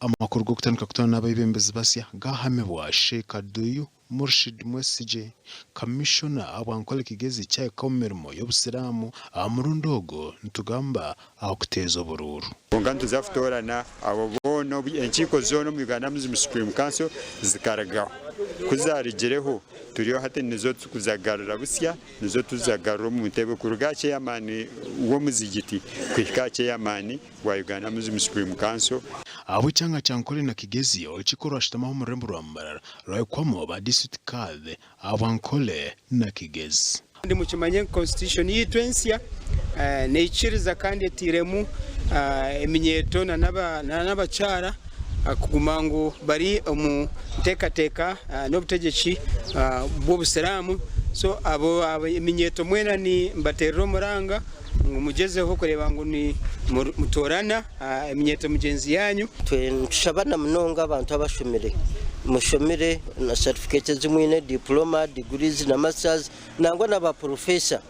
amakuru go kutandika kutana n'abeebembezi basya gahamibwa Sheikh Aduyu Murshid Mwesije Commissioner abankole kigezi cya komermo y'obusiramu amurundogo ntugamba akuteza oburuuru ngantu zafutorana abo bono enkiko zono mu Uganda mu Supreme Council zikaragaho kuzarigireho turiyo hate nizo tukuzagarura busya nizo tuzagarura mu ntebe ku rugace y'amani wo muzigiti kwikace y'amani wa Uganda mu Supreme Council abo cyanga cyankole na kigezi okikoro ashitamaho mu rembo rwa Mbarara rwakwamo ba district card abankole na kigezi ndi mu kimanye constitution y'itwensia neichiriza kandi etiremu eminyeto na n'abacara kugumangu bari mu tekateka n'obutegeki bw'obusiramu so abo eminyeto mwena ni mbaterero muranga mugezeho kureba ngo ni Mutooraane eminyeto mugenzi yanyu tushabana munonga abantu abashomere mushomere na certificate zimwine diploma degrees na masters nangwa na ba professor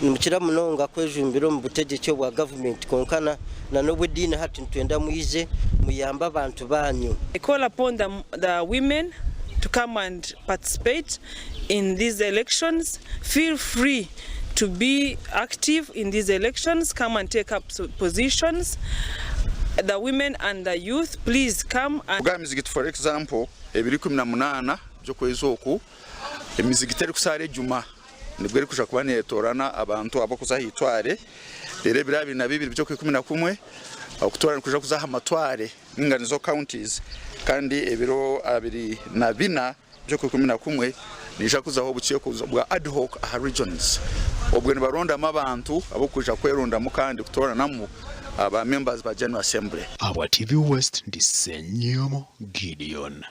nimukira munonga kwejumbiro mu butegeke bwa government konkana na nobudini hati ntwenda muize muyamba abantu banyu. I call upon the women to come and participate in these elections. Feel free to be active in these elections. Come and take up positions. The women and the youth, please come and mizigiti, for example, ebiri 18 byo kwezoku emizigiti eri kusare juma nibwo eri kuja kubana yetorana abantu abakuza hitware rero birabi na bibiri byo 11 okutora kuja kuzaha amatware inganizo counties kandi ebiro 24 byo 11 nisha kuzaho buciye bwa ad hoc regions obwo ni baronda amabantu abokuja kweronda mu kandi kutoranamo aba members ba General Assembly. Our TV West ndisenyomo Gideon.